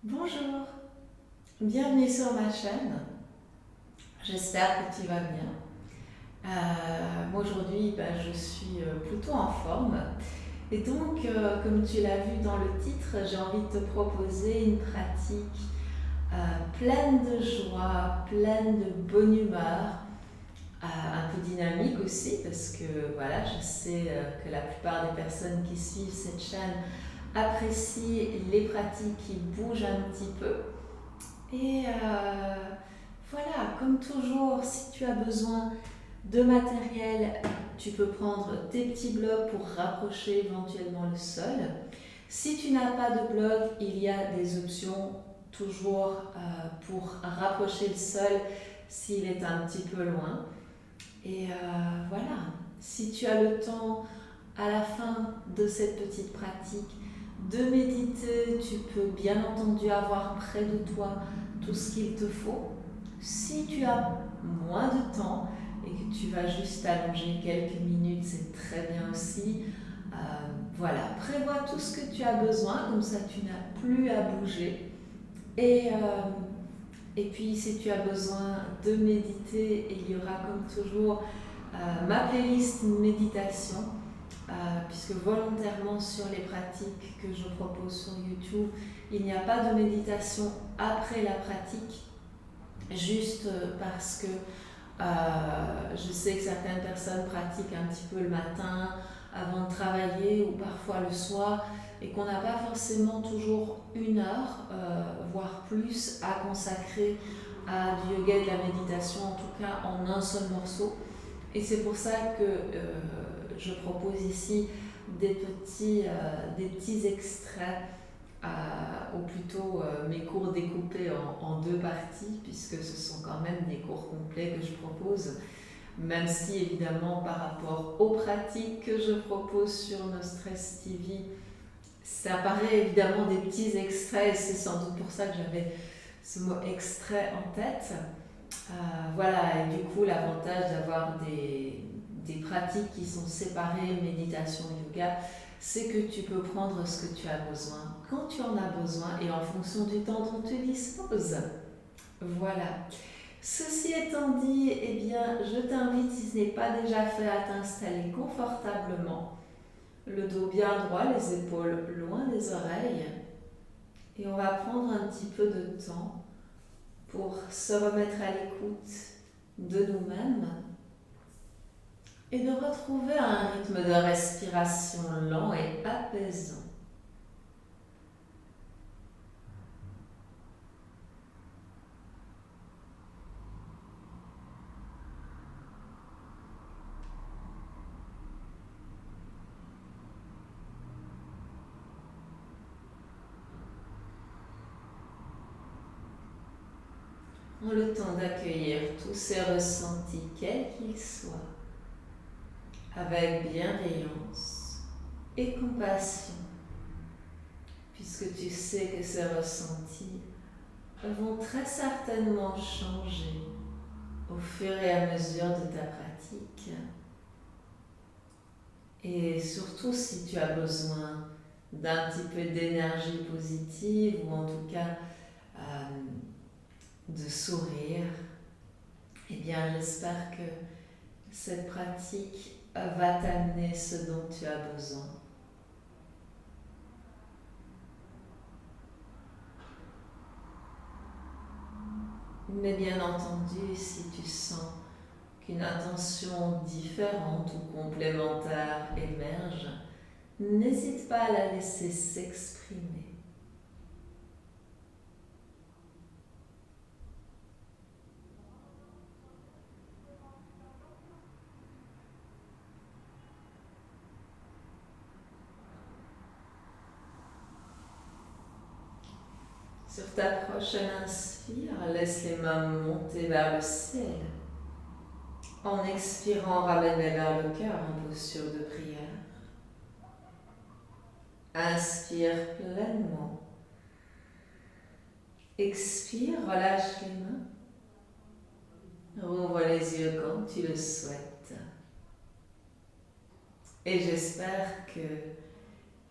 Bonjour, bienvenue sur ma chaîne. J'espère que tu vas bien. Moi aujourd'hui, je suis plutôt en forme. Et donc, comme tu l'as vu dans le titre, j'ai envie de te proposer une pratique pleine de joie, pleine de bonne humeur, un peu dynamique aussi, parce que voilà, je sais que la plupart des personnes qui suivent cette chaîne apprécient les pratiques qui bougent un petit peu. Et voilà, comme toujours, si tu as besoin de matériel, tu peux prendre tes petits blocs pour rapprocher éventuellement le sol. Si tu n'as pas de bloc, il y a des options toujours pour rapprocher le sol s'il est un petit peu loin. Et voilà, si tu as le temps à la fin de cette petite pratique de méditer, tu peux bien entendu avoir près de toi tout ce qu'il te faut. Si tu as moins de temps et que tu vas juste allonger quelques minutes, c'est très bien aussi. Voilà, prévois tout ce que tu as besoin, comme ça tu n'as plus à bouger. Et puis si tu as besoin de méditer, il y aura comme toujours ma playlist méditation, puisque volontairement sur les pratiques que je propose sur YouTube, il n'y a pas de méditation après la pratique, juste parce que je sais que certaines personnes pratiquent un petit peu le matin avant de travailler ou parfois le soir et qu'on n'a pas forcément toujours une heure, voire plus, à consacrer à du yoga et de la méditation, en tout cas en un seul morceau. Et c'est pour ça que je propose ici des petits extraits, ou plutôt mes cours découpés en deux parties, puisque ce sont quand même des cours complets que je propose, même si évidemment par rapport aux pratiques que je propose sur No Stress TV, ça paraît évidemment des petits extraits, et c'est sans doute pour ça que j'avais ce mot extrait en tête. Voilà, et du coup l'avantage d'avoir des pratiques qui sont séparées, méditation, yoga, c'est que tu peux prendre ce que tu as besoin, quand tu en as besoin et en fonction du temps dont tu disposes. Voilà. Ceci étant dit, eh bien, je t'invite, si ce n'est pas déjà fait, à t'installer confortablement, le dos bien droit, les épaules loin des oreilles, et on va prendre un petit peu de temps pour se remettre à l'écoute de nous-mêmes et de retrouver un rythme de respiration lent et apaisant. Prends le temps d'accueillir tous ces ressentis, quels qu'ils soient, avec bienveillance et compassion, puisque tu sais que ces ressentis vont très certainement changer au fur et à mesure de ta pratique. Et surtout si tu as besoin d'un petit peu d'énergie positive ou en tout cas de sourire, eh bien j'espère que cette pratique va t'amener ce dont tu as besoin. Mais bien entendu, si tu sens qu'une intention différente ou complémentaire émerge, n'hésite pas à la laisser s'exprimer. Sur ta prochaine inspire, laisse les mains monter vers le ciel. En expirant, ramène-les vers le cœur en posture de prière. Inspire pleinement. Expire, relâche les mains. Rouvre les yeux quand tu le souhaites. Et j'espère que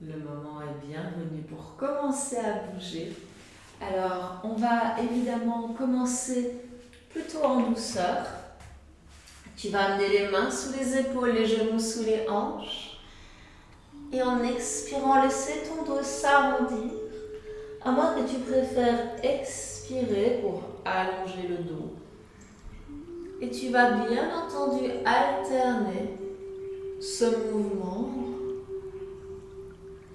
le moment est bienvenu pour commencer à bouger, Alors, on va évidemment commencer plutôt en douceur. Tu vas amener les mains sous les épaules, les genoux sous les hanches. Et en expirant, laisser ton dos s'arrondir. À moins que tu préfères expirer pour allonger le dos. Et tu vas bien entendu alterner ce mouvement.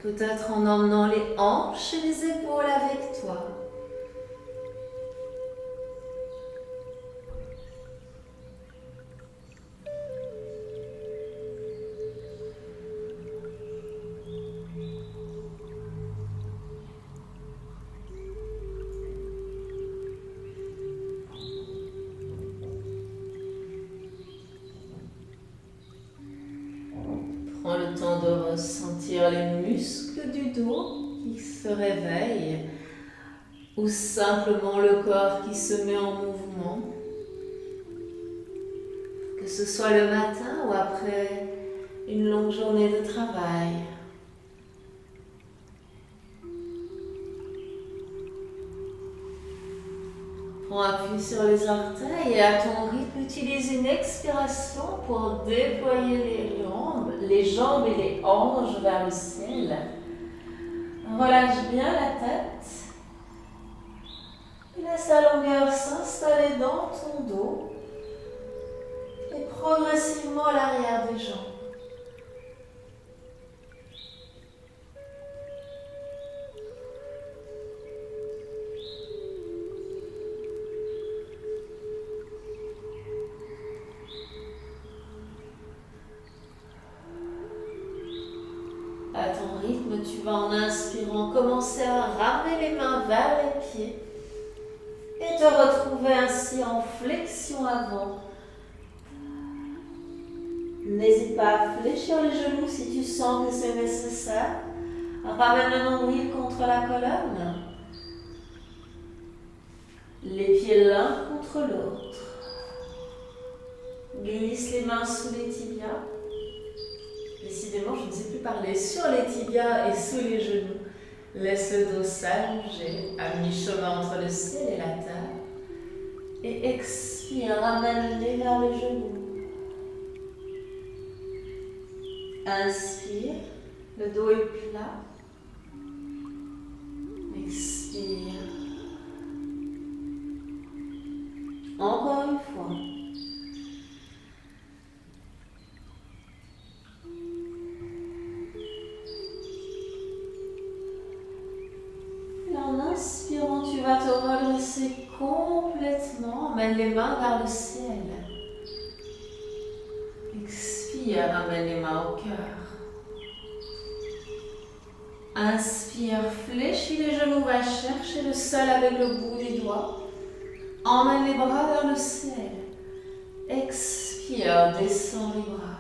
Peut-être en emmenant les hanches et les épaules avec toi. Prends le temps de ressentir les muscles du dos qui se réveillent ou simplement le corps qui se met en mouvement. Que ce soit le matin ou après une longue journée de travail. Prends appui sur les orteils et à ton rythme, utilise une expiration pour déployer les jambes et les hanches vers le ciel. Relâche bien la tête. Et laisse la longueur s'installer dans ton dos et progressivement l'arrière des jambes. À ton rythme, tu vas en inspirant commencer à ramener les mains vers les pieds et te retrouver ainsi en flexion avant. N'hésite pas à fléchir les genoux si tu sens que c'est nécessaire. Ramène le nombril contre la colonne. Les pieds l'un contre l'autre. Glisse les mains sous les tibias. Décidément, je ne sais plus parler, sur les tibias et sous les genoux. Laisse le dos s'allonger à mi-chemin entre le ciel et la terre. Et expire, ramène le nez vers les genoux. Inspire, le dos est plat. Expire. Encore une fois. En inspirant, tu vas te redresser complètement. Emmène les mains vers le ciel. Expire, ramène les mains au cœur. Inspire, fléchis les genoux, va chercher le sol avec le bout des doigts. Emmène les bras vers le ciel. Expire, descends les bras.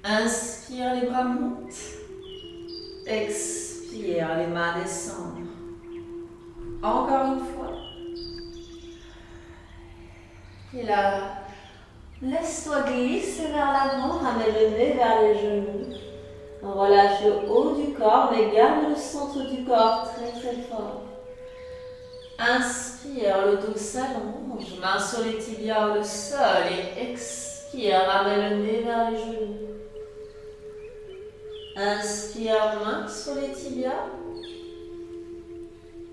Inspire, les bras montent. Expire, les mains descendent. Encore une fois. Et là, laisse-toi glisser vers l'avant, ramène le nez vers les genoux. Relâche le haut du corps, mais garde le centre du corps très très fort. Inspire, le dos s'allonge, main sur les tibias ou le sol et expire, ramène le nez vers les genoux. Inspire, main sur les tibias.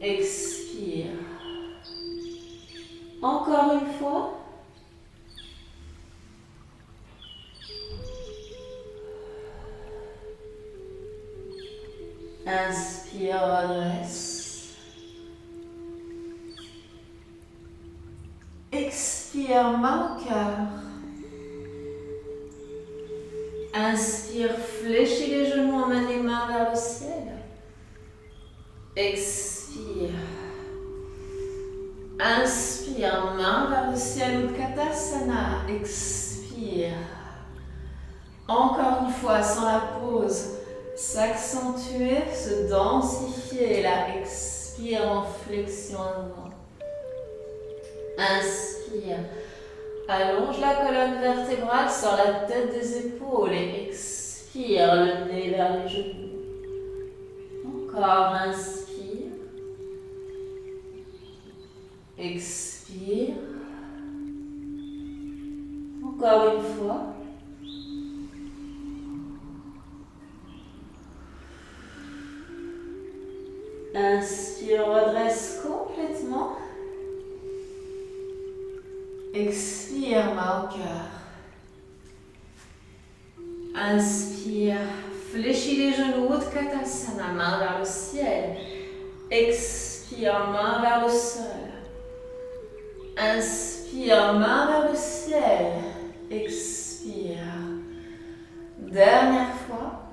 Expire. Encore une fois. Inspire, redresse. Expire, main au cœur. Inspire, fléchis les genoux, emmène les mains vers le ciel. Expire. Inspire, main vers le ciel, Utkatasana. Expire. Encore une fois, sans la pause. S'accentuer, se densifier. Là, expire en flexion avant. Inspire. Allonge la colonne vertébrale, sors la tête des épaules et expire, le nez vers les genoux. Encore, inspire. Expire. Encore une fois. Inspire, redresse complètement. Expire, main au cœur. Inspire, fléchis les genoux, Utkatasana, main vers le ciel. Expire, main vers le sol. Inspire, main vers le ciel. Expire. Dernière fois.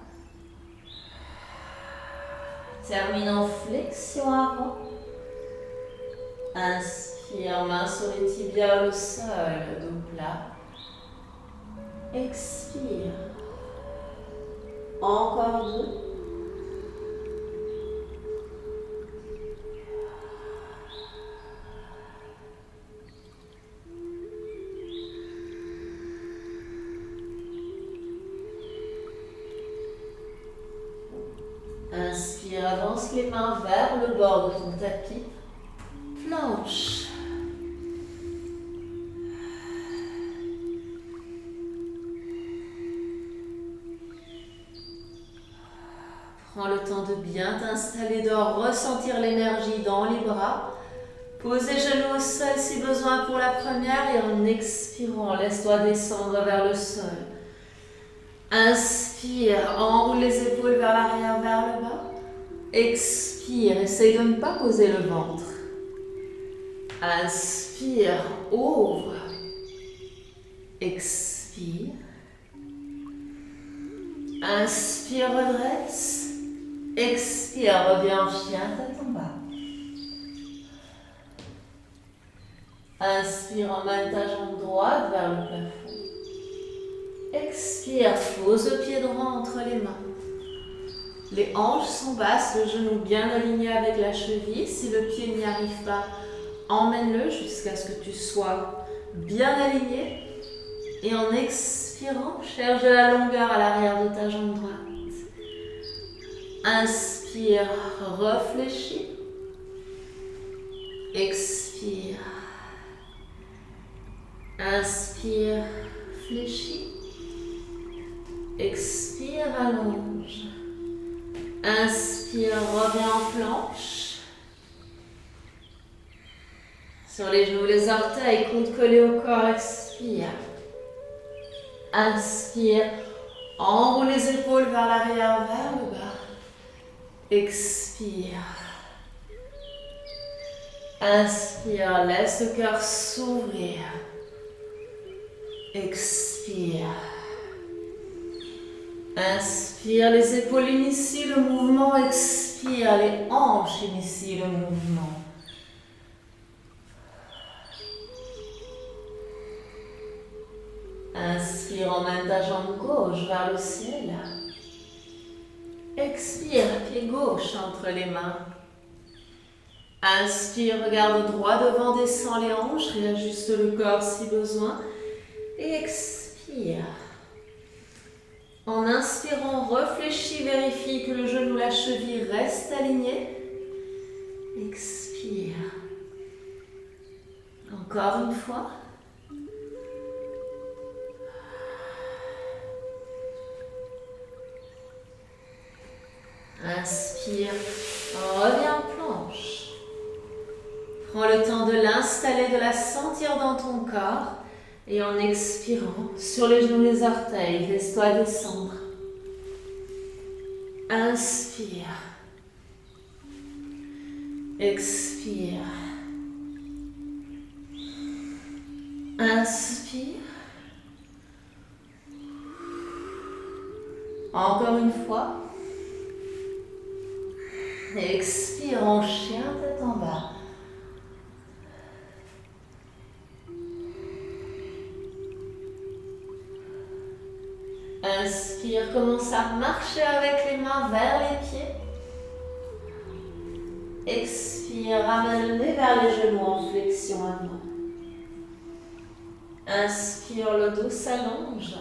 Termine en flexion avant. Inspire, main sur les tibias au sol, dos plat. Expire. Encore 2. Inspire, avance les mains vers le bord de ton tapis. Planche. Prends le temps de bien t'installer, de ressentir l'énergie dans les bras. Pose les genoux au sol si besoin pour la première et en expirant, laisse-toi descendre vers le sol. Inspire, enroule les épaules vers l'arrière, vers le bas. Expire, essaye de ne pas poser le ventre. Inspire, ouvre. Expire. Inspire, redresse. Expire, reviens en chien, tête en bas. Inspire, emmène ta jambe droite vers le plafond. Expire, pose le pied droit entre les mains. Les hanches sont basses, le genou bien aligné avec la cheville. Si le pied n'y arrive pas, emmène-le jusqu'à ce que tu sois bien aligné. Et en expirant, cherche de la longueur à l'arrière de ta jambe droite. Inspire, réfléchis. Expire. Inspire, fléchis. Expire, allonge. Inspire, reviens en planche. Sur les genoux, les orteils, coudes collés au corps, expire. Inspire, enroule les épaules vers l'arrière, vers le bas. Expire. Inspire, laisse le cœur s'ouvrir. Expire. Inspire, les épaules initient le mouvement. Expire, les hanches initient le mouvement. Inspire, emmène ta jambe gauche vers le ciel. Expire, pied gauche entre les mains. Inspire, regarde droit devant, descend les hanches, réajuste le corps si besoin. Et expire. En inspirant, réfléchis, vérifie que le genou, la cheville reste alignés. Expire. Encore une fois. Inspire, reviens en planche. Prends le temps de l'installer, de la sentir dans ton corps. Et en expirant, sur les genoux, les orteils, laisse-toi descendre. Inspire. Expire. Inspire. Encore une fois. Expire en chien, tête en bas. Inspire, commence à marcher avec les mains vers les pieds. Expire, ramène le nez vers les genoux en flexion avant. Inspire, le dos s'allonge.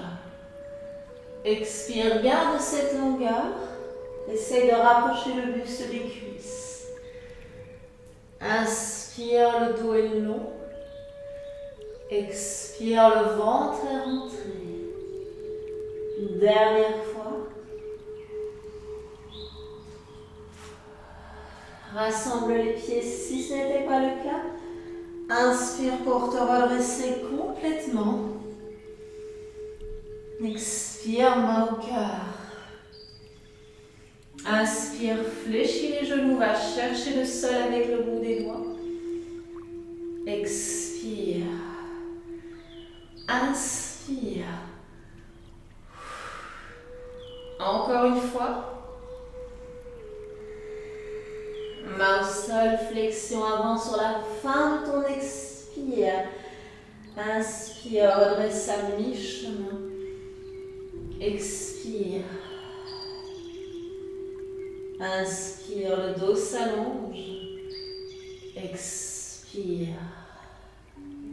Expire, garde cette longueur. Essaye de rapprocher le buste des cuisses. Inspire. Inspire, le dos est long. Expire, le ventre est rentré. Une dernière fois. Rassemble les pieds si ce n'était pas le cas. Inspire pour te redresser complètement. Expire, main au cœur. Inspire, fléchis les genoux, va chercher le sol avec le bout des doigts. Expire. Inspire. Encore une fois. Main au sol, flexion avant sur la fin de ton expire. Inspire, redresse à mi-chemin. Expire. Inspire, le dos s'allonge. Expire.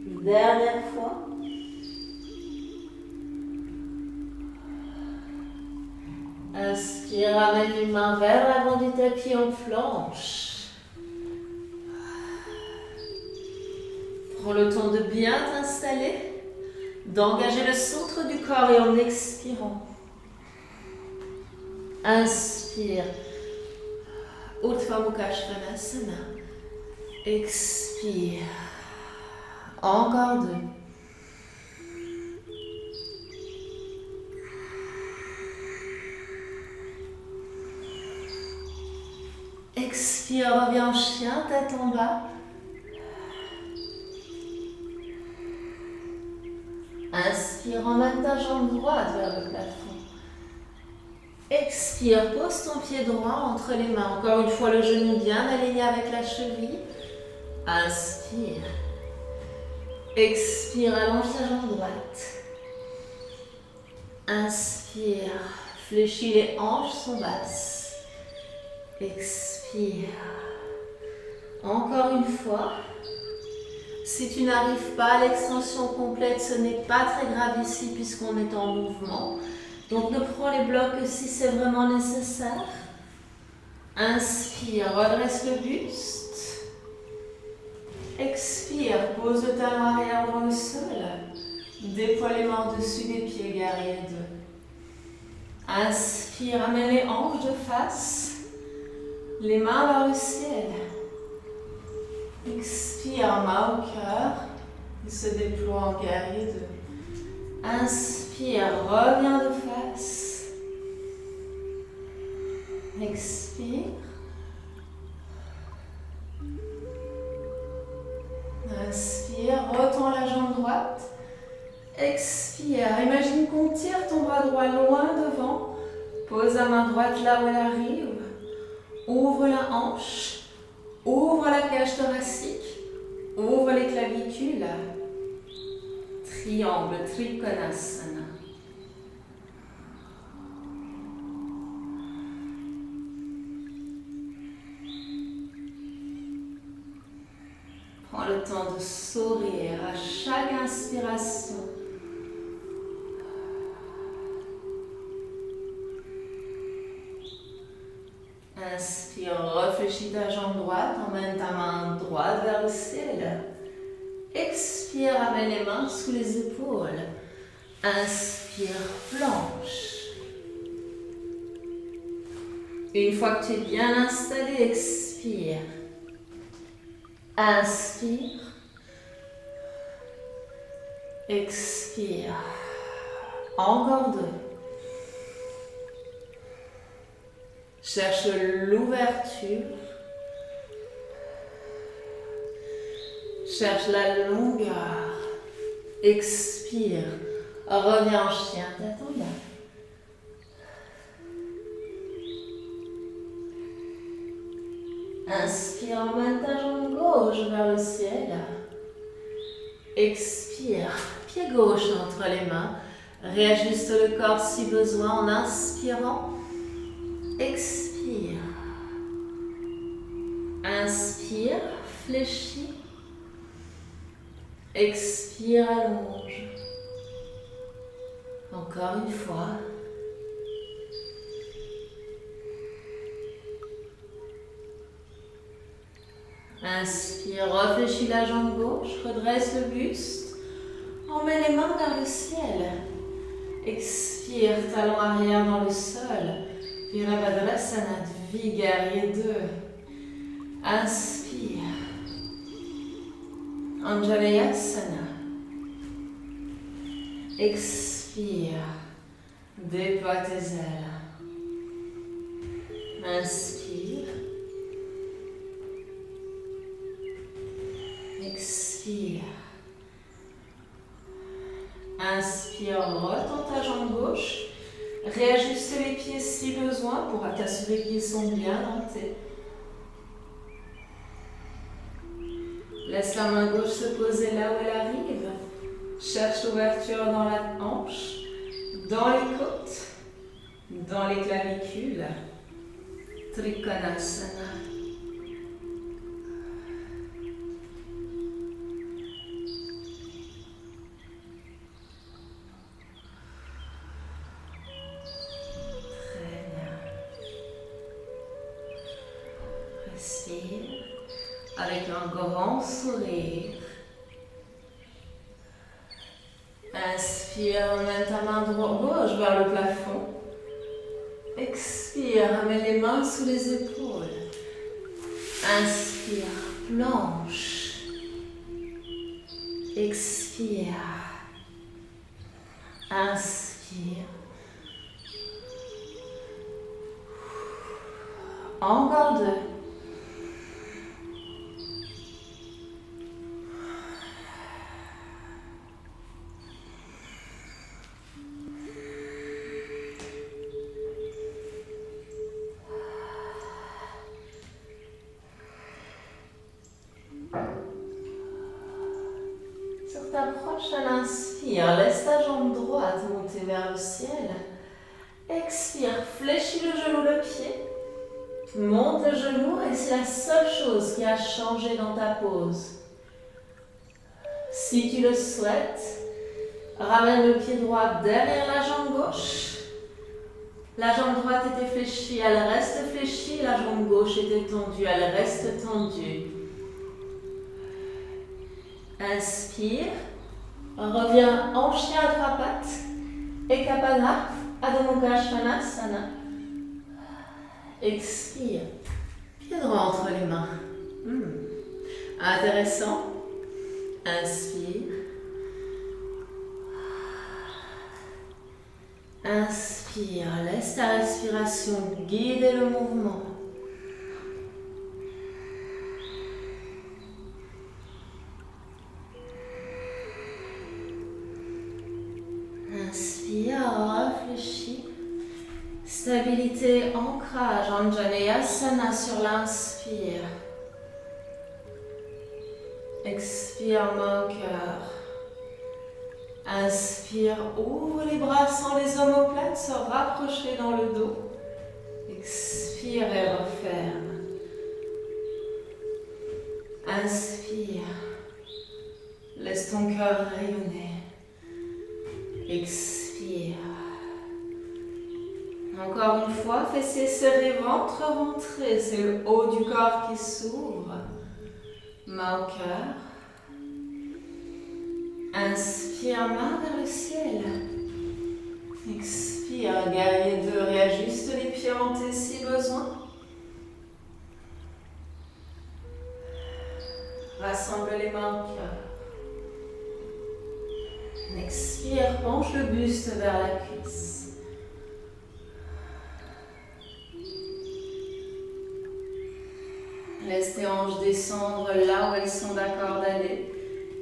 Une dernière fois. Inspire, ramène les mains vers l'avant du tapis en planche. Prends le temps de bien t'installer, d'engager le centre du corps et en expirant. Inspire. Urdhva Mukha Svanasana. Expire. Encore 2. Expire, reviens en chien, tête en bas. Inspire, emmène ta jambe droite vers le plafond. Expire, pose ton pied droit entre les mains. Encore une fois, le genou bien aligné avec la cheville. Inspire. Expire, allonge ta jambe droite. Inspire, fléchis les hanches sont basses. Expire. Encore une fois. Si tu n'arrives pas à l'extension complète, ce n'est pas très grave ici puisqu'on est en mouvement. Donc ne prends les blocs que si c'est vraiment nécessaire. Inspire, redresse le buste. Expire, pose le talon arrière dans le sol. Déploie les mains au-dessus des pieds, guerrier 2. Inspire, amène les hanches de face. Les mains vers le ciel. Expire, main au cœur. Il se déploie en guerrier 2. Inspire, reviens de face. Expire. Inspire, retends la jambe droite. Expire, imagine qu'on tire ton bras droit loin devant. Pose la main droite là où elle arrive. Ouvre la hanche. Ouvre la cage thoracique. Ouvre les clavicules. Triangle, Trikonasana. Prends le temps de sourire à chaque inspiration. Inspire, réfléchis ta jambe droite, emmène ta main droite vers le ciel. Expire, amène les mains sous les épaules. Inspire, planche. Une fois que tu es bien installé, expire. Inspire. Expire. Encore 2. Cherche l'ouverture. Cherche la longueur. Expire. Reviens en chien, tête en bas. Inspire, emmène ta jambe gauche vers le ciel. Expire, pied gauche entre les mains. Réajuste le corps si besoin en inspirant. Expire. Inspire, fléchis. Expire, allonge. Encore une fois. Inspire, réfléchis la jambe gauche, redresse le buste. Emmène les mains vers le ciel. Expire, talon arrière dans le sol. Virabhadrasana, Dvi, guerrier 2. Inspire. Anjaleyasana. Expire. Déploie tes ailes. Inspire. Expire. Inspire, retends ta jambe gauche. Réajuste les pieds si besoin pour t'assurer qu'ils sont bien dentés. Laisse la main gauche se poser là où elle arrive. Cherche l'ouverture dans la hanche, dans les côtes, dans les clavicules. Trikonasana. Très bien. Respire avec un grand sourire. Inspire, emmène ta main gauche vers le plafond. Expire, amène les mains sous les épaules. Inspire, planche. Expire. Inspire. Encore 2. Sur ta prochaine inspire, laisse ta jambe droite monter vers le ciel. Expire, fléchis le genou, le pied. Monte le genou et c'est la seule chose qui a changé dans ta pose. Si tu le souhaites, ramène le pied droit derrière la jambe gauche. La jambe droite était fléchie, elle reste fléchie. La jambe gauche était tendue, elle reste tendue. Inspire, reviens en chien à 3 pattes. Ekapana, Adho Mukha Svanasana. Expire, pied droit entre les mains. Intéressant. Inspire. Inspire, laisse ta respiration guider le mouvement. Inspire, réfléchis. Stabilité, ancrage, Anjaneyasana sur l'inspire. Expire, main au cœur. Inspire, ouvre les bras sans les omoplates, se rapprocher dans le dos. Expire et referme. Inspire. Laisse ton cœur rayonner. Expire. Encore une fois, fessiers serrés, ventre rentré. C'est le haut du corps qui s'ouvre. Main au cœur. Inspire, main vers le ciel. Expire, guerrier 2, réajuste les pieds montés si besoin. Rassemble les mains au cœur. Expire, penche le buste vers la cuisse. Laisse tes hanches descendre là où elles sont d'accord d'aller.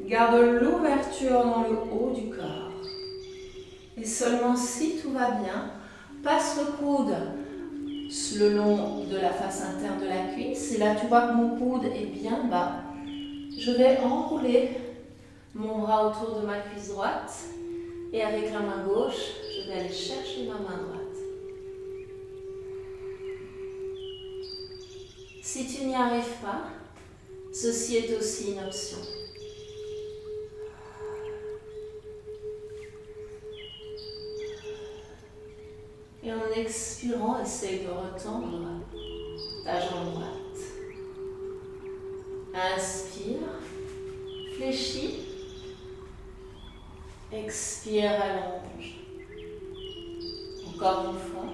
Garde l'ouverture dans le haut du corps. Et seulement si tout va bien, passe le coude le long de la face interne de la cuisse. Et là, tu vois que mon coude est bien bas. Je vais enrouler mon bras autour de ma cuisse droite. Et avec la main gauche, je vais aller chercher ma main droite. Si tu n'y arrives pas, ceci est aussi une option. Et en expirant, essaye de retendre ta jambe droite. Inspire, fléchis. Expire, allonge. Encore une fois.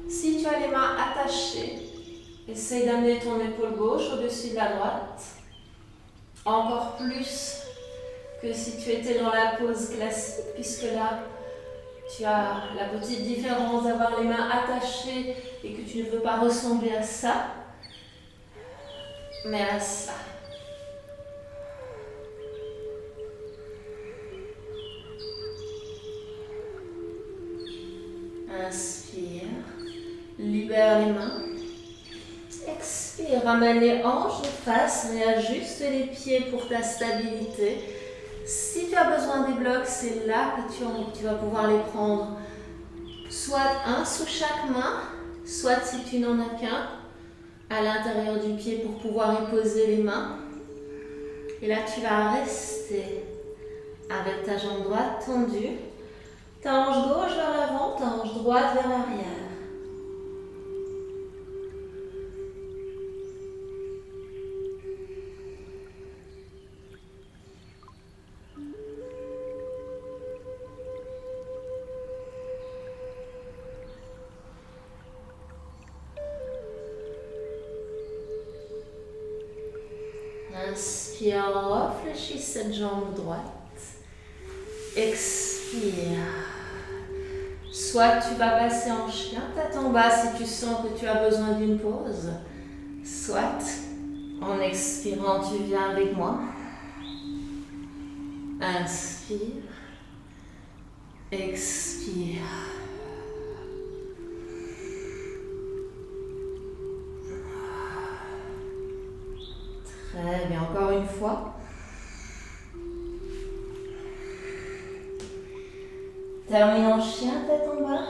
Si tu as les mains attachées, essaye d'amener ton épaule gauche au-dessus de la droite. Encore plus que si tu étais dans la pose classique, puisque là, tu as la petite différence d'avoir les mains attachées et que tu ne veux pas ressembler à ça, mais à ça. Inspire, libère les mains. Expire, ramène les hanches de face, réajuste les pieds pour ta stabilité. Si tu as besoin des blocs, c'est là que tu vas pouvoir les prendre. Soit un sous chaque main, soit si tu n'en as qu'un, à l'intérieur du pied pour pouvoir y poser les mains. Et là, tu vas rester avec ta jambe droite tendue, ta hanche gauche vers l'avant, ta hanche droite vers l'arrière. Inspire, réfléchis cette jambe droite. Expire. Soit tu vas passer en chien, tête en bas si tu sens que tu as besoin d'une pause. Soit, en expirant, tu viens avec moi. Inspire. Expire. Très bien, encore une fois. Termine en chien, tête en bas.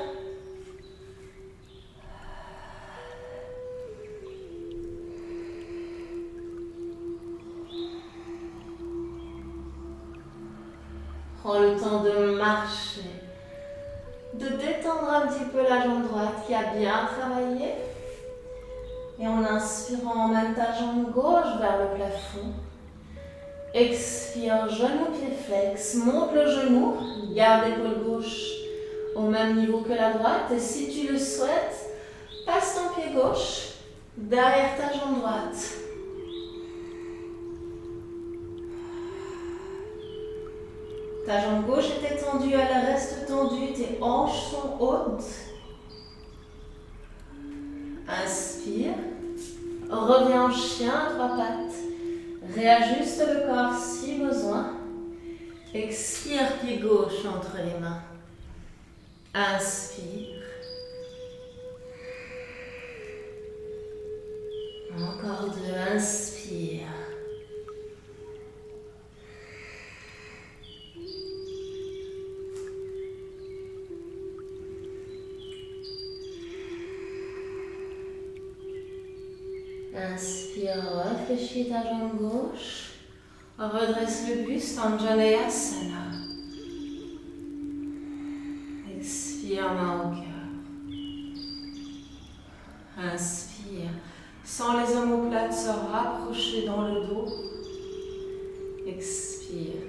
Prends le temps de marcher, de détendre un petit peu la jambe droite qui a bien travaillé. Et en inspirant, emmène ta jambe gauche vers le plafond. Expire, genou, pied flex. Monte le genou. Garde l'épaule gauche au même niveau que la droite. Et si tu le souhaites, passe ton pied gauche derrière ta jambe droite. Ta jambe gauche est étendue, elle reste tendue. Tes hanches sont hautes. Inspire. Reviens en chien, trois pattes. Réajuste le corps si besoin. Expire, pied gauche entre les mains. Inspire. Encore deux, inspire. Inspire, réfléchis ta jambe gauche. Redresse le buste en Janayasana. Expire, main au cœur. Inspire. Sens les omoplates se rapprocher dans le dos. Expire.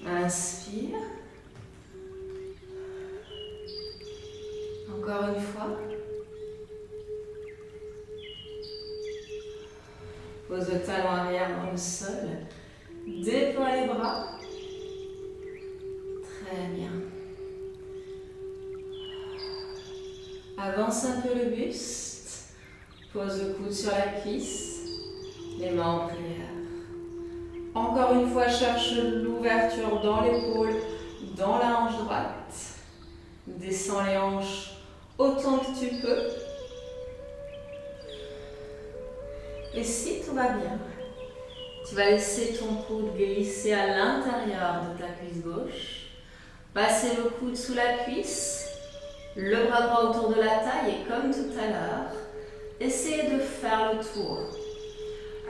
Inspire. Encore une fois. Pose le talon arrière dans le sol. Déploie les bras. Très bien. Avance un peu le buste. Pose le coude sur la cuisse. Les mains en prière. Encore une fois, cherche l'ouverture dans l'épaule, dans la hanche droite. Descends les hanches autant que tu peux. Et si tout va bien, tu vas laisser ton coude glisser à l'intérieur de ta cuisse gauche. Passer le coude sous la cuisse, le bras droit autour de la taille et comme tout à l'heure, essayez de faire le tour.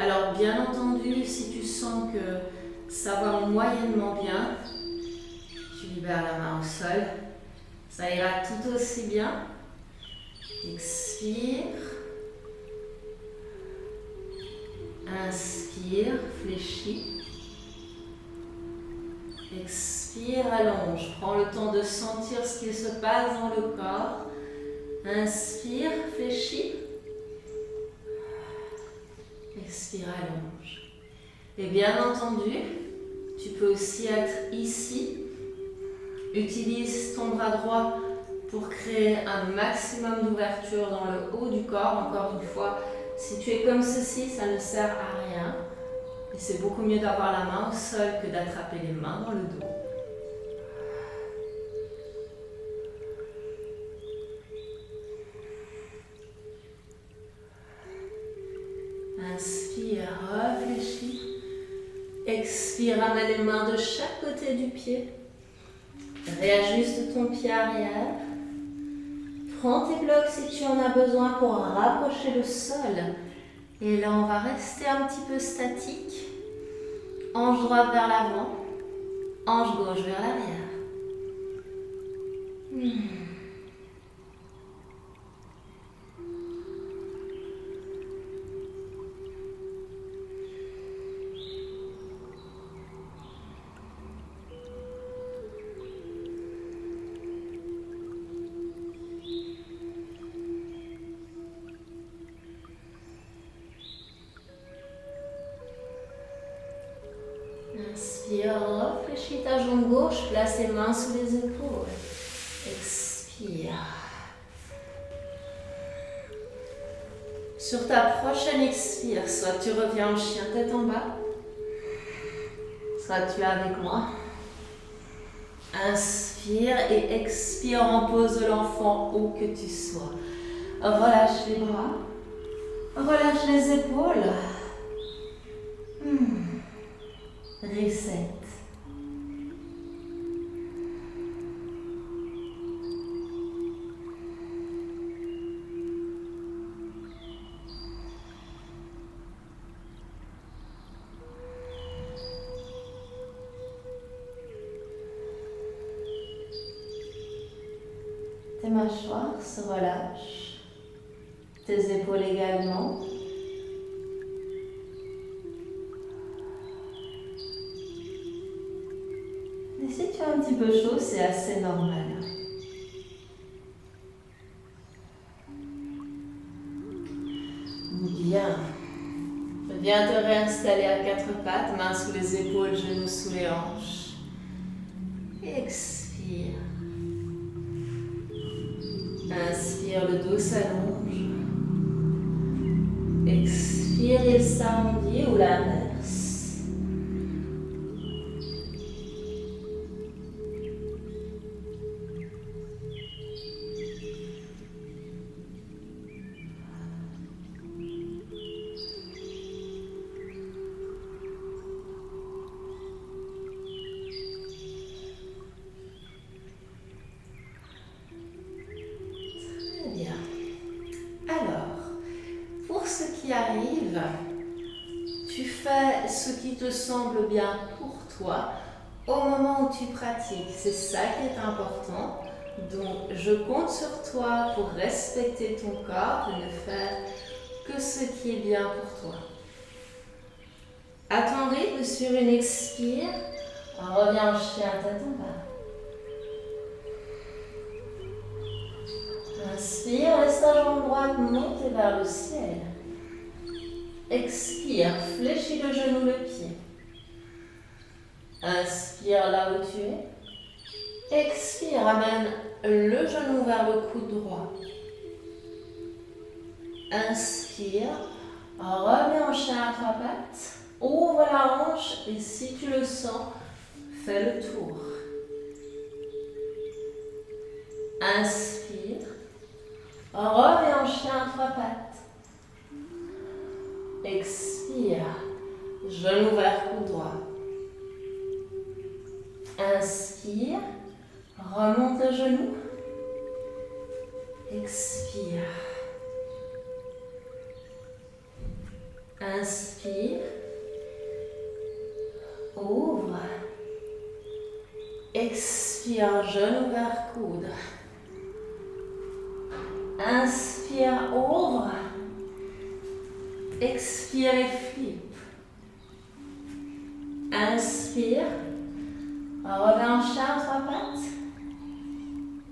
Alors bien entendu, si tu sens que ça va moyennement bien, tu libères la main au sol. Ça ira tout aussi bien. Expire. Inspire, fléchis. Expire, allonge. Prends le temps de sentir ce qui se passe dans le corps. Inspire, fléchis. Expire, allonge. Et bien entendu, tu peux aussi être ici. Utilise ton bras droit pour créer un maximum d'ouverture dans le haut du corps. Encore une fois, si tu es comme ceci, ça ne sert à rien. Et c'est beaucoup mieux d'avoir la main au sol que d'attraper les mains dans le dos. Inspire, réfléchis. Expire, ramène les mains de chaque côté du pied. Réajuste ton pied arrière. Prends tes blocs si tu en as besoin pour rapprocher le sol. Et là, on va rester un petit peu statique. Hanche droite vers l'avant. Hanche gauche vers l'arrière. Inspire, réfléchis ta jambe gauche, place les mains sous les épaules. Expire. Sur ta prochaine expire, soit tu reviens en chien tête en bas, soit tu es avec moi. Inspire et expire en pose de l'enfant où que tu sois. Relâche les bras, relâche les épaules. Reset. Tes mâchoires se relâchent, tes épaules également. Et si tu as un petit peu chaud, c'est assez normal. Bien. Viens te réinstaller à quatre pattes, mains sous les épaules, genoux sous les hanches. Expire. Inspire, le dos s'allonge. Expire, il s'arrondit ou l'inverse. Arrive, tu fais ce qui te semble bien pour toi au moment où tu pratiques. C'est ça qui est important. Donc, je compte sur toi pour respecter ton corps et ne faire que ce qui est bien pour toi. À ton rythme, sur une expire, reviens en chien tête en bas. Inspire, laisse ta jambe droite monter vers le ciel. Expire, fléchis le genou, le pied. Inspire là où tu es. Expire, amène le genou vers le coude droit. Inspire, reviens en chien à trois pattes. Ouvre la hanche et si tu le sens, fais le tour. Inspire, reviens en chien à trois pattes. Expire, genou vers coude droit. Inspire, remonte le genou. Expire. Inspire, ouvre. Expire, genou vers coude. Inspire, ouvre. Expire et flippe. Inspire. Reviens en chien, 3 pattes.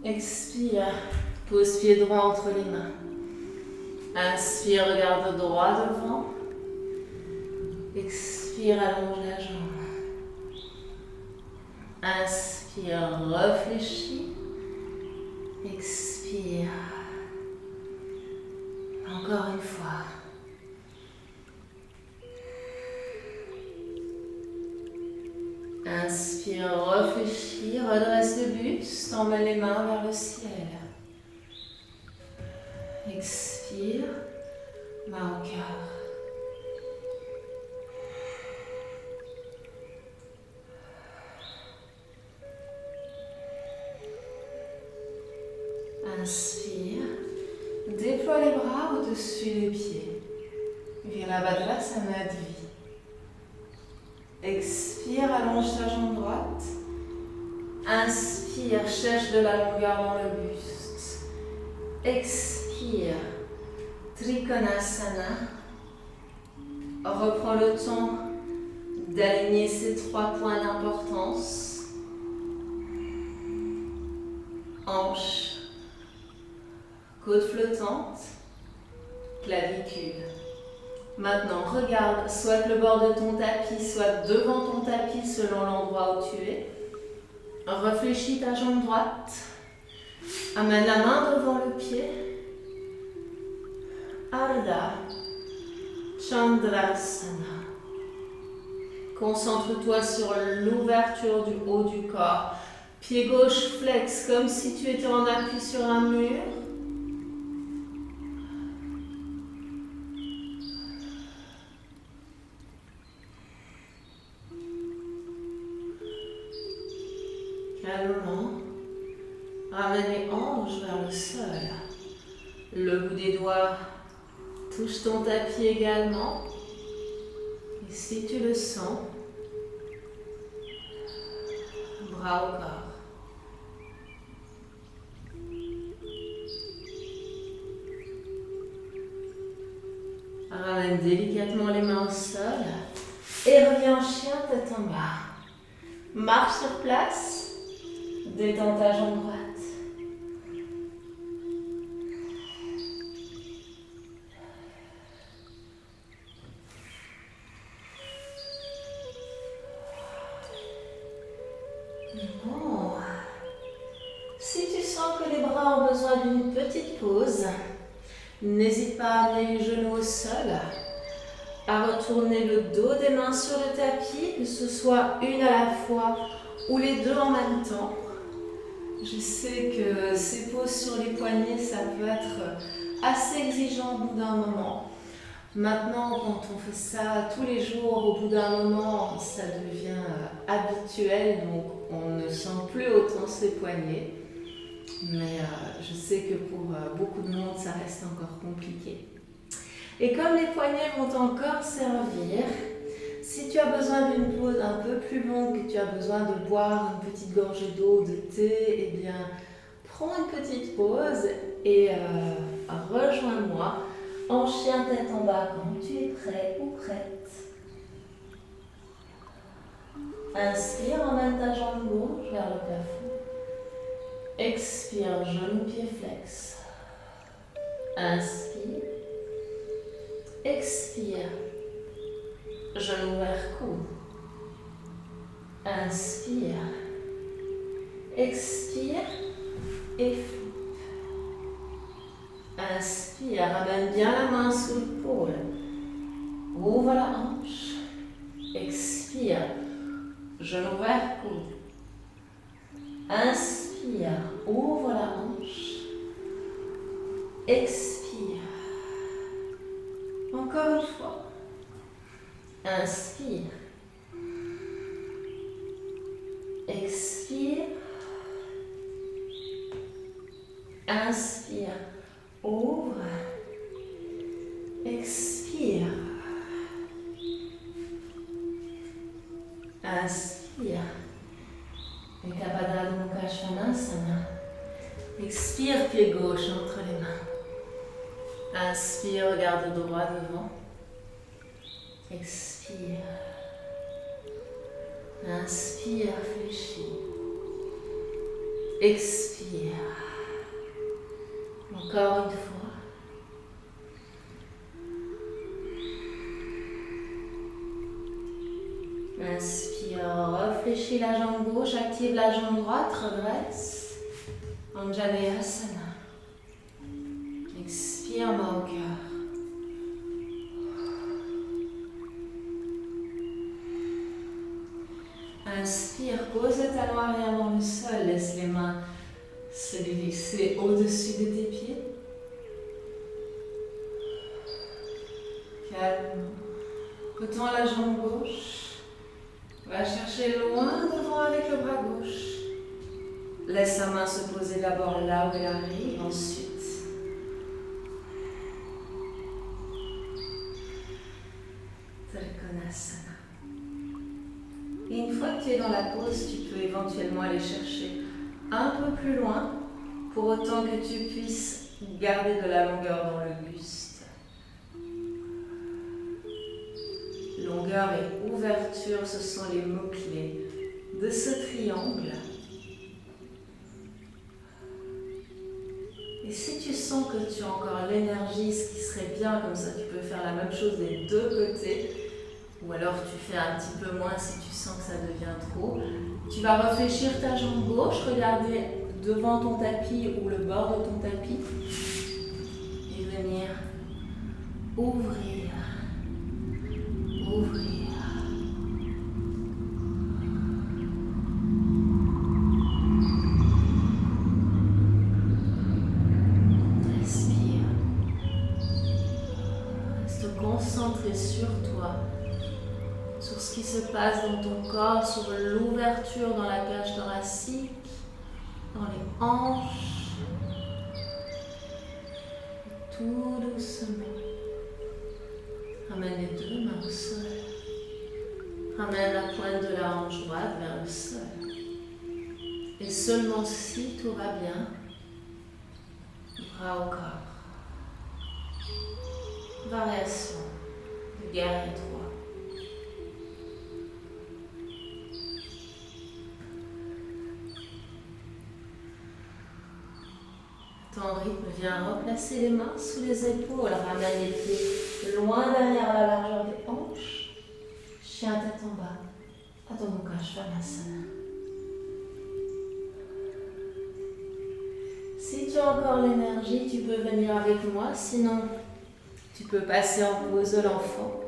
Expire. Pose pied droit entre les mains. Inspire, regarde droit devant. Expire, allonge la jambe. Inspire, réfléchis. Expire. Encore une fois. Inspire, réfléchis, redresse le buste, emmène les mains vers le ciel. Expire, main au cœur. Inspire, déploie les bras au-dessus des pieds. Virabhadra-sana Dvi. Expire, allonge ta jambe droite. Inspire, cherche de la longueur dans le buste. Expire, Trikonasana. Reprends le temps d'aligner ces 3 points d'importance. Hanche, côte flottante, clavicule. Maintenant, regarde soit le bord de ton tapis, soit devant ton tapis selon l'endroit où tu es. Réfléchis ta jambe droite. Amène la main devant le pied. Ardha Chandrasana. Concentre-toi sur l'ouverture du haut du corps. Pied gauche flex comme si tu étais en appui sur un mur. Calmement, ramène les hanches vers le sol. Le bout des doigts touche ton tapis également. Et si tu le sens, bras au corps. Ramène délicatement les mains au sol et reviens en chien tête en bas. Marche sur place, détends ta jambe droite. Bon. Si tu sens que les bras ont besoin d'une petite pause, n'hésite pas à amener les genoux au sol, à retourner le dos des mains sur le tapis, que ce soit une à la fois ou les deux en même temps. Je sais que ces pauses sur les poignets, ça peut être assez exigeant au bout d'un moment. Maintenant, quand on fait ça tous les jours, au bout d'un moment, ça devient habituel, donc on ne sent plus autant ses poignets. Mais je sais que pour beaucoup de monde, ça reste encore compliqué. Et comme les poignets vont encore servir, si tu as besoin d'une pause un peu plus longue, que tu as besoin de boire une petite gorgée d'eau, de thé, eh bien, prends une petite pause et rejoins-moi en chien tête en bas quand tu es prêt ou prête. Inspire, emmène ta jambe gauche vers le plafond. Expire, genou, pied flex. Inspire. Expire. Genou vers coude. Inspire. Expire. Et flippe. Inspire, ramène bien la main sous l'épaule. Ouvre la hanche. Expire. Genou vers coude. Inspire, ouvre la hanche. Expire. Encore une fois. Inspire. Expire. Inspire. Ouvre. Expire. Inspire. Ekabhadra Mukha Svanasana. Expire, pied gauche entre les mains. Inspire, regarde droit devant. Expire. Inspire, réfléchis. Expire. Encore une fois. Inspire, réfléchis la jambe gauche, active la jambe droite, redresse. Anjaneyasana. Expire, main au cœur. Inspire, pose le talon arrière dans le sol, laisse les mains se glisser au-dessus de tes pieds. Calme. Retends la jambe gauche. Va chercher loin devant avec le bras gauche. Laisse la main se poser d'abord là où elle arrive, ensuite. Trikonasana. Et une fois que tu es dans la pose, tu peux éventuellement aller chercher un peu plus loin, pour autant que tu puisses garder de la longueur dans le buste. Longueur et ouverture, ce sont les mots-clés de ce triangle. Et si tu sens que tu as encore l'énergie, ce qui serait bien, comme ça tu peux faire la même chose des deux côtés, ou alors tu fais un petit peu moins si tu sens que ça devient trop. Tu vas réfléchir ta jambe gauche, regarder devant ton tapis ou le bord de ton tapis et venir ouvrir, ouvrir. Respire. Reste concentré sur toi. Sur ce qui se passe dans ton corps, sur l'ouverture dans la cage thoracique, dans les hanches. Et tout doucement. Ramène les deux mains au sol. Ramène la pointe de la hanche droite vers le sol. Et seulement si tout va bien, bras au corps. Variation de guerrier droit. Ton rythme, viens replacer les mains sous les épaules, ramène les pieds loin derrière la largeur des hanches. Chien tête en bas, Adho Mukha Svanasana. Si tu as encore l'énergie, tu peux venir avec moi, sinon tu peux passer en pose de l'enfant.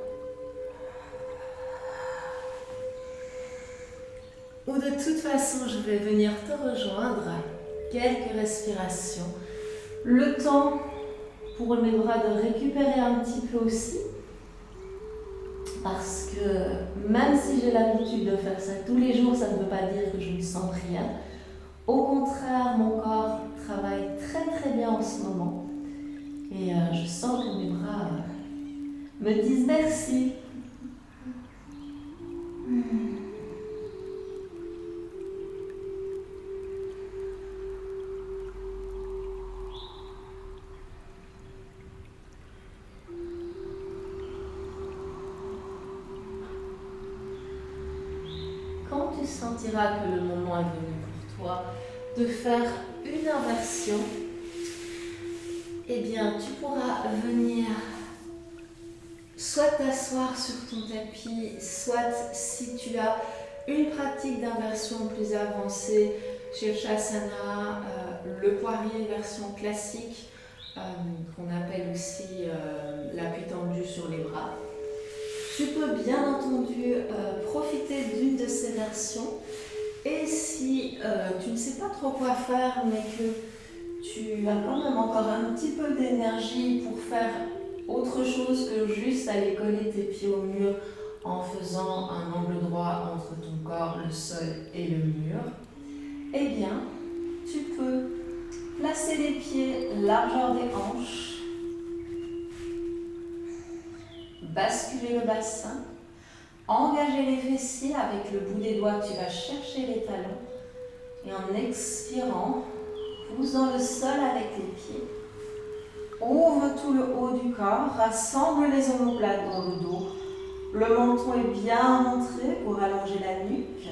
Ou de toute façon, je vais venir te rejoindre. Quelques respirations. Le temps pour mes bras de récupérer un petit peu aussi. Parce que même si j'ai l'habitude de faire ça tous les jours, ça ne veut pas dire que je ne sens rien. Au contraire, mon corps travaille très très bien en ce moment. Et je sens que mes bras me disent merci. Quand tu sentiras que le moment est venu pour toi de faire une inversion, eh bien tu pourras venir soit t'asseoir sur ton tapis, soit si tu as une pratique d'inversion plus avancée, Shirshasana, le poirier version classique, qu'on appelle aussi l'appui tendu sur les bras. Tu peux bien entendu profiter d'une de ces versions. Et si tu ne sais pas trop quoi faire, mais que tu as quand même encore un petit peu d'énergie pour faire autre chose que juste aller coller tes pieds au mur en faisant un angle droit entre ton corps, le sol et le mur, eh bien, tu peux placer les pieds largeur des hanches, basculer le bassin, engager les fessiers avec le bout des doigts, tu vas chercher les talons et en expirant, pousse dans le sol avec les pieds. Ouvre tout le haut du corps, rassemble les omoplates dans le dos. Le menton est bien rentré pour allonger la nuque.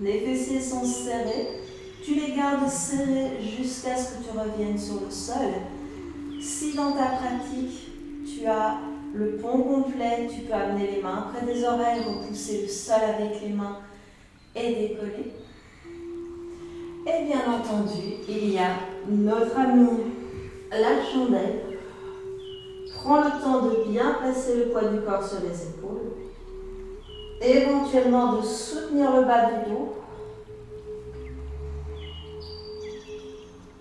Les fessiers sont serrés. Tu les gardes serrés jusqu'à ce que tu reviennes sur le sol. Si dans ta pratique, tu as le pont complet, tu peux amener les mains près des oreilles, repousser le sol avec les mains et décoller. Et bien entendu, il y a notre amie la chandelle. Prends le temps de bien placer le poids du corps sur les épaules. Éventuellement de soutenir le bas du dos.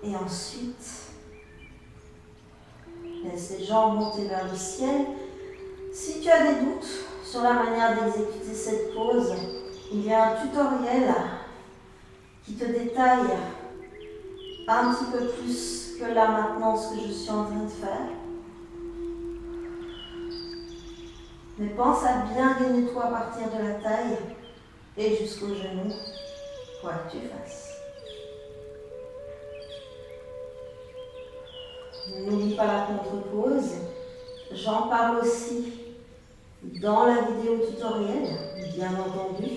Et ensuite, laisse les jambes monter vers le ciel. Si tu as des doutes sur la manière d'exécuter cette pose, il y a un tutoriel qui te détaille un petit peu plus que là maintenant ce que je suis en train de faire. Mais pense à bien gagner toi à partir de la taille et jusqu'aux genoux, quoi que tu fasses. N'oublie pas la contre-pose. J'en parle aussi dans la vidéo tutoriel, bien entendu.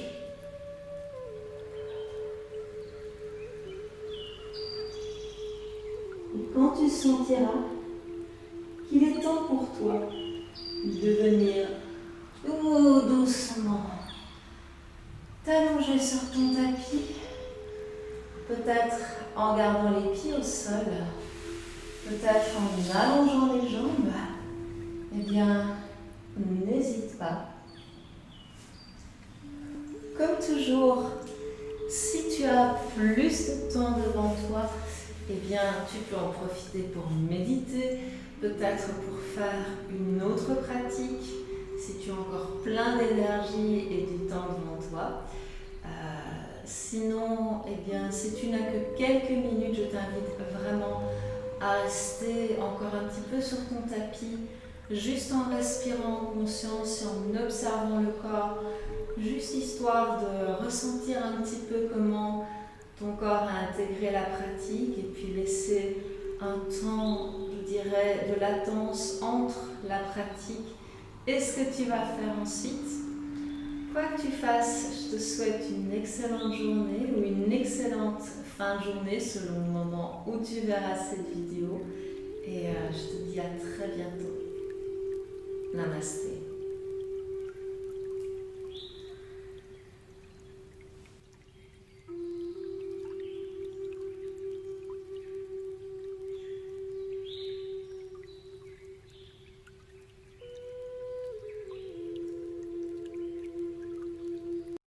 Et quand tu sentiras qu'il est temps pour toi de venir tout doucement t'allonger sur ton tapis, peut-être en gardant les pieds au sol, peut-être en allongeant les jambes, eh bien, n'hésite pas. Comme toujours, si tu as plus de temps devant toi, eh bien, tu peux en profiter pour méditer, peut-être pour faire une autre pratique, si tu as encore plein d'énergie et du temps devant toi. Sinon, eh bien, si tu n'as que quelques minutes, je t'invite vraiment à rester encore un petit peu sur ton tapis, juste en respirant en conscience et en observant le corps, juste histoire de ressentir un petit peu comment ton corps a intégré la pratique et puis laisser un temps, je dirais, de latence entre la pratique et ce que tu vas faire ensuite. Quoi que tu fasses, je te souhaite une excellente journée ou une excellente fin de journée selon le moment où tu verras cette vidéo. Et je te dis à très bientôt. Namasté.